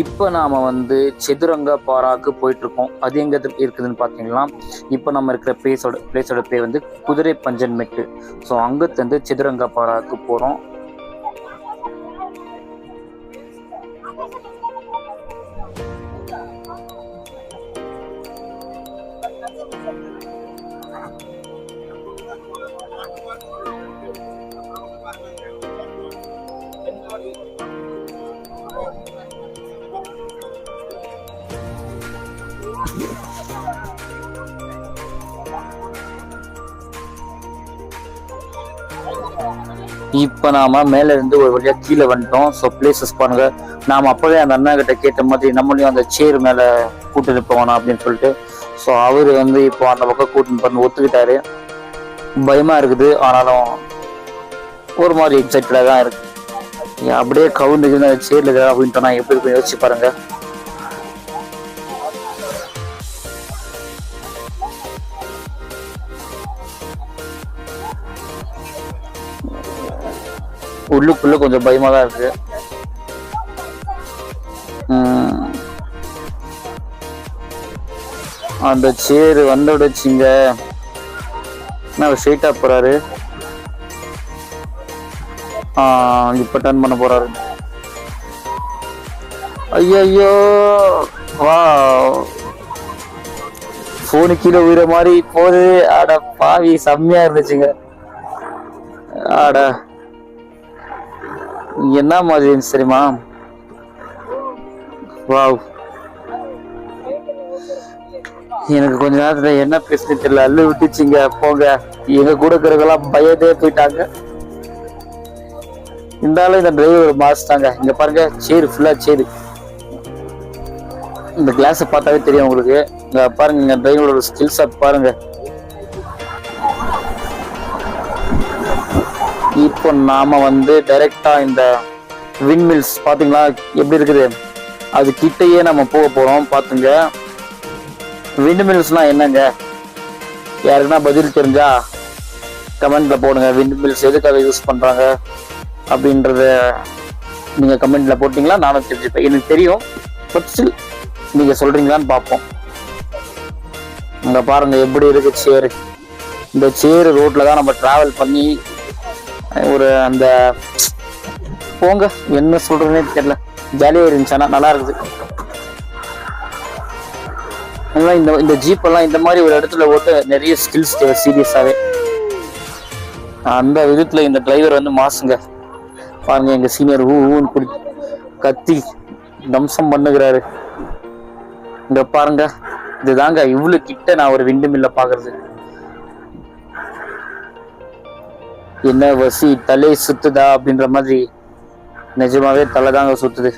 இப்போ நாம் வந்து சதுரங்க பாராக்கு போயிட்டுருக்கோம். அது எங்கே இருக்குதுன்னு பார்த்தீங்கன்னா, இப்போ நம்ம இருக்கிற பிளேஸோட பேர் வந்து குதிரை பஞ்சன் மெட்டு. ஸோ அங்கேருந்து சதுரங்க பாராக்கு போகிறோம். இப்போ நாம மேல இருந்து ஒரு வழியா கீழே வந்துட்டோம். ஸோ பிளேசஸ் பாருங்க. நாம அப்பவே அந்த அண்ணா கிட்ட கேட்ட மாதிரி நம்மளையும் அந்த சேர் மேல கூட்டிட்டு போகணும் அப்படின்னு சொல்லிட்டு, ஸோ அவரு வந்து இப்போ அந்த பக்கம் கூட்டின்னு பண்ணி ஒத்துக்கிட்டாரு. பயமா இருக்குது, ஆனாலும் ஒரு மாதிரி எக்ஸைட்டடா தான் இருக்கு. அப்படியே கவுந்துக்கு சேர்ல இருக்கிறா அப்படின்ட்டோம்னா எப்படி இருக்கும் யோசிச்சு பாருங்க. உள்ளுக்குள்ள கொஞ்சம் பயமா தான் இருக்கு. அந்த சேரு வந்துடுச்சுங்க. ஸ்ட்ரெயிட்டா போறாரு. இப்ப டர்ன் பண்ண போறாரு. ஐயோ வா, போனு கீழே உயிர மாதிரி போகுது. ஆட பாவி, செம்மையா இருந்துச்சுங்க. ஆட என்ன மாதிரி இருந்துச்சு தெரியுமா? வாவ், எனக்கு கொஞ்ச நேரத்துல என்ன பேசுன்னு தெரியல, அள்ளு விட்டுச்சுங்க. போங்க, எங்க கூட இருக்கிறதெல்லாம் பயத்தே போயிட்டாங்க. இருந்தாலும் இந்த டிரைவர் மாஸ் தாங்க. இங்க பாருங்க, சேரு ஃபுல்லா சேரு. இந்த கிளாஸ் பார்த்தாவே தெரியும் உங்களுக்கு. இங்க பாருங்க, இங்க டிரைவரோட ஸ்கில்ஸ் பாருங்க. இப்போ நாம வந்து டைரக்டா இந்த விண்மில்ஸ் பாத்தீங்களா எப்படி இருக்குது, அது கிட்டையே நம்ம போக போறோம். பாத்துங்க, விண்மில்ஸ்னா என்னங்க? யாருக்குன்னா பதில் தெரிஞ்சா கமெண்ட்ல போடுங்க. விண்மில்ஸ் எதுக்காக யூஸ் பண்றாங்க அப்படின்றத நீங்க கமெண்ட்ல போட்டீங்களா நானும் தெரிஞ்சுப்பேன். எனக்கு தெரியும், பட் ஸ்டில் நீங்க சொல்றீங்களான்னு பார்ப்போம். இங்க பாருங்க எப்படி இருக்கு சேரு. இந்த சேரு ரோட்ல தான் நம்ம டிராவல் பண்ணி ஒரு அந்த போங்க என்ன சொல்றதுன்னே தெரியல, ஜாலியா இருந்துச்சு. ஆனா நல்லா இருக்குது. இந்த ஜீப் எல்லாம் இந்த மாதிரி ஒரு இடத்துல ஓட்டு நிறைய ஸ்கில்ஸ் தேவை சீரியஸாவே. அந்த விதத்துல இந்த டிரைவர் வந்து மாசுங்க. பாருங்க, எங்க சீனியர் ஊன்னு குடி கத்தி தம்சம் பண்ணுகிறாரு. இங்க பாருங்க, இதுதாங்க இவ்வளவு கிட்ட நான் ஒரு விண்டு மில்ல பாக்குறது. என்ன வசி, தலை சுத்துதா அப்படின்ற மாதிரி நிஜமாவே தலை தாங்க சுத்துது.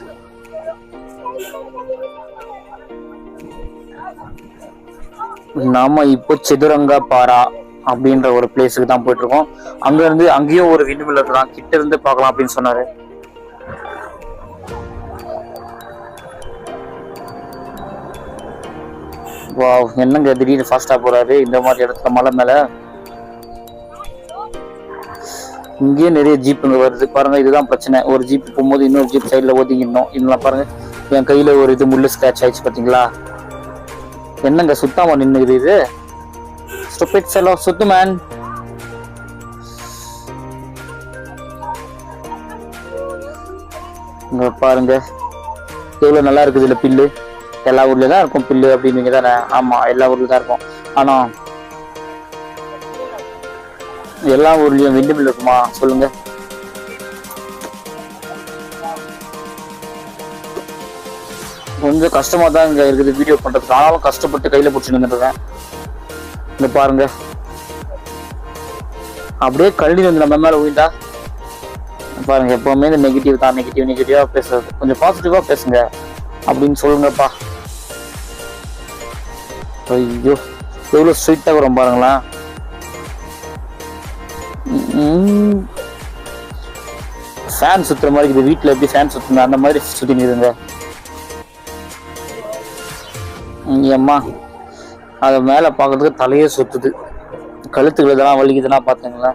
நாம இப்போ சதுரங்க பாரா அப்படின்ற ஒரு பிளேஸுக்கு தான் போயிட்டு இருக்கோம். அங்க இருந்து அங்கேயும் ஒரு விண்மில் இருக்கலாம், கிட்ட இருந்து பார்க்கலாம் அப்படின்னு சொன்னாரு. வாவ், என்னங்க திடீர்னு ஃபாஸ்டா போறாரு இந்த மாதிரி இடத்துல மலை மேல. இங்கேயே நிறைய ஜீப்புங்க வருது பாருங்க. இதுதான் பிரச்சனை, ஒரு ஜீப் போகும்போது இன்னொரு ஜீப் சைட்ல ஒதுங்கிடணும். இதெல்லாம் பாருங்க, என் கையில ஒரு இது முள்ளு ஸ்கிராட்ச் ஆயிடுச்சு பாத்தீங்களா? என்னங்க சுத்தாம நின்னுக்குது இது? ஸ்டூபிட் ஃபெலோ, சுத்து மேன். இங்க பாருங்க எவ்வளவு நல்லா இருக்குது. இல்ல பில்லு எல்லா ஊர்லயும் தான் இருக்கும் பில்லு அப்படின்னு தானே? ஆமா, எல்லா ஊர்லயும் தான் இருக்கும். ஆனா எல்லா ஊர்லயும் விண்டு மில் இருக்குமா சொல்லுங்க? கொஞ்சம் கஷ்டமா தான் இங்க இருக்குது வீடியோ பண்றதுக்கு. ஆனாலும் கஷ்டப்பட்டு கையில பிடிச்சி நின்றுருக்கேன். இங்க பாருங்க, அப்படியே கழனி வந்து நம்ம மேல ஊயிட்டா பாருங்க. எப்பவுமே இந்த நெகட்டிவ் தான், நெகட்டிவா பேசுறது. கொஞ்சம் பாசிட்டிவா பேசுங்க அப்படின்னு சொல்லுங்கப்பா. ஐயோ, எவ்வளவு ஸ்ட்ரெயிட்டா வரும் பாருங்களேன். ஃபேன் சுத்துற மாதிரி இருக்குது. வீட்டுல எப்படி ஃபேன் சுத்துங்க அந்த மாதிரி சுத்தினுங்க. அம்மா, அது மேல பாக்குறதுக்கு தலையே சுத்துது. கழுத்துக்கள் இதெல்லாம் வலிக்குதுன்னா பாத்தீங்களா?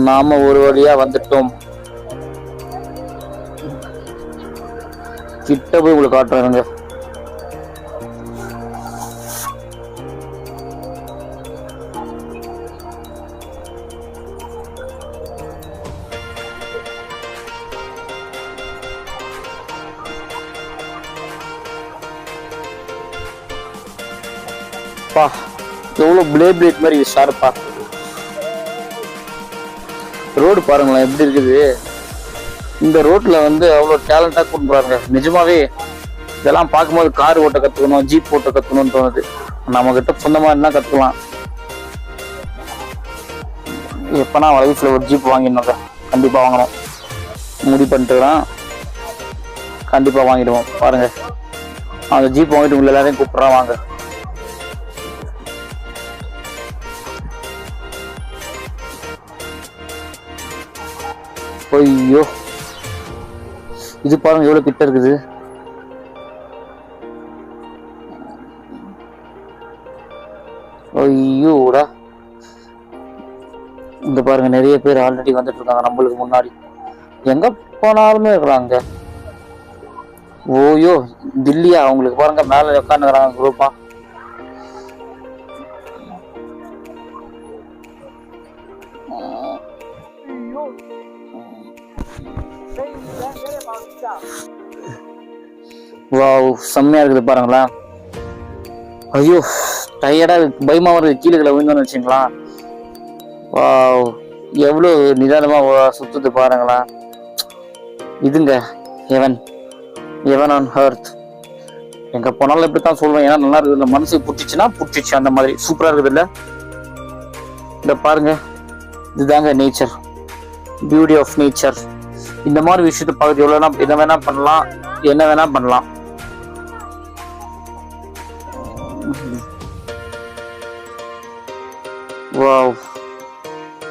நாம ஒரு வழியா வந்துட்டோம். கிட்ட போய் உங்களுக்கு காட்டுறாங்க. எவ்வளவு பிளேட் மாதிரி ஷார்ப்பா. ரோடு பாருங்களேன் எப்படி இருக்குது. இந்த ரோட்ல வந்து அவ்வளவு டேலண்டா கொண்டு வராங்க. நிஜமாவே இதெல்லாம் பார்க்கும்போது கார் ஓட்ட கத்துக்கணும், ஜீப் ஓட்ட கத்துக்கணும்னு தோணுது. நம்ம கிட்ட சொந்தமா என்ன கத்துக்கலாம். எப்பனா லைஃப்ல ஒரு ஜீப் வாங்கிடணுங்க. கண்டிப்பா வாங்கணும் முடிவு பண்ணிட்டுதான். கண்டிப்பா வாங்கிடுவோம். பாருங்க அந்த ஜீப் வாங்கிட்டு உங்களை எல்லாரையும் கூப்பிடுறான் வாங்க. ஐயோ இது பாருங்க எவ்வளவு கிட்ட இருக்குது. ஐயோடா இந்த பாருங்க நிறைய பேர் ஆல்ரெடி வந்துட்டு இருக்காங்க நம்மளுக்கு முன்னாடி. எங்க போனாலுமே இருக்கிறாங்க. ஓயோ தில்லியா அவங்களுக்கு பாருங்க மேல உட்காந்துக்கிறாங்க குரூப்பா. வாவ் செம்மையா இருக்குது பாருங்களா. ஐயோ டயர்டா பயமா வருது. கீழே விழுந்தோன்னு வச்சுங்களா. வாவ் எவ்வளவு நிதானமா சுத்துது பாருங்களா. இதுங்க ஹெவன் ஆன் எர்த். எங்க போனாலும் இப்படித்தான் சொல்லுவேன். ஏன்னா நல்லா இருக்குது. இந்த மனசு புடிச்சிச்சு அந்த மாதிரி சூப்பரா இருக்குது இல்ல. இந்த பாருங்க இதுதாங்க நேச்சர், பியூட்டி ஆஃப் நேச்சர். இந்த மாதிரி விஷயத்தை பார்த்து எவ்வளோ இதை வேணா பண்ணலாம், என்ன வேணா பண்ணலாம். வாவ்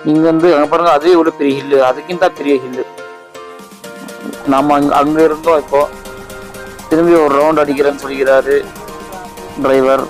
இங்க வந்து அங்க பாருங்க அதே எவ்வளவு பெரிய ஹில்லு, அதுக்கிட்ட பெரிய ஹில்லு. நாம அங்க இருந்தோம். இப்போ திரும்பி ஒரு ரவுண்ட் அடிக்கிறேன்னு சொல்லிக்கிறாரு டிரைவர்.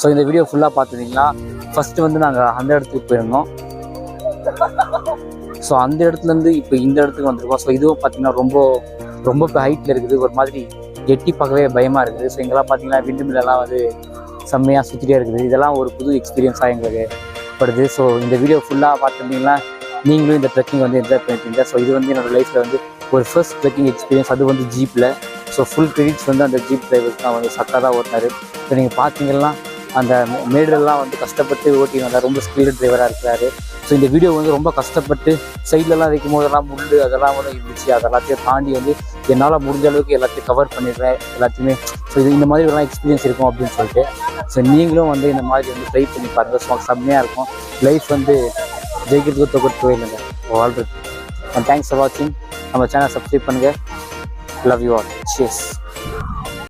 ஸோ இந்த வீடியோ ஃபுல்லாக பார்த்துட்டிங்கன்னா ஃபஸ்ட்டு வந்து நாங்கள் அந்த இடத்துக்கு போயிருந்தோம். ஸோ அந்த இடத்துலேருந்து இப்போ இந்த இடத்துக்கு வந்திருக்கோம். ஸோ இதுவும் பார்த்தீங்கன்னா ரொம்ப ஹைட்டில் இருக்குது. ஒரு மாதிரி எட்டி பார்க்கவே பயமாக இருக்குது. ஸோ இங்கெல்லாம் பார்த்தீங்கன்னா விண்டுமில்லாம் வந்து செம்மையாக சுற்றிட்டே இருக்குது. இதெல்லாம் ஒரு புது எக்ஸ்பீரியன்ஸாக எங்களுக்கு படுது. ஸோ இந்த வீடியோ ஃபுல்லாக பார்த்துட்டிங்கன்னா நீங்களும் இந்த ட்ரெக்கிங் வந்து என்ஜாய் பண்ணிட்டீங்க. ஸோ இது வந்து என்னோடய லைஃப்பில் வந்து ஒரு ஃபர்ஸ்ட் ட்ரெக்கிங் எக்ஸ்பீரியன்ஸ். அது வந்து ஜீப்பில். ஸோ ஃபுல் கிரெடிட்ஸ் வந்து அந்த ஜீப் டிரைவருக்கு தான் வந்து சக்காக தான் ஓட்டினார். ஸோ நீங்கள் பார்த்தீங்கன்னா அந்த மேடெல்லாம் வந்து கஷ்டப்பட்டு ஓட்டி வந்தார். ரொம்ப ஸ்பீடு டிரைவராக இருக்கிறாரு. ஸோ இந்த வீடியோ வந்து ரொம்ப கஷ்டப்பட்டு சைட்லலாம் வைக்கும் போதெல்லாம் முள்ளு அதெல்லாம் வந்து இருந்துச்சு. அதெல்லாத்தையும் தாண்டி வந்து என்னால் முடிஞ்ச அளவுக்கு எல்லாத்தையும் கவர் பண்ணிடுறேன் எல்லாத்தையுமே. ஸோ இது இந்த மாதிரி எல்லாம் எக்ஸ்பீரியன்ஸ் இருக்கும் அப்படின்னு சொல்லிட்டு ஸோ நீங்களும் வந்து இந்த மாதிரி வந்து ட்ரை பண்ணி பாருங்கள். ஸோ செம்மையாக இருக்கும். லைஃப் வந்து ஜெயிக்கிறதுக்கு தொகுத்து இல்லைங்க ஆல்ரெடி. அண்ட் தேங்க்ஸ் ஃபார் வாட்சிங். நம்ம சேனல் சப்ஸ்கிரைப் பண்ணுங்கள். Love you all. சியர்ஸ்.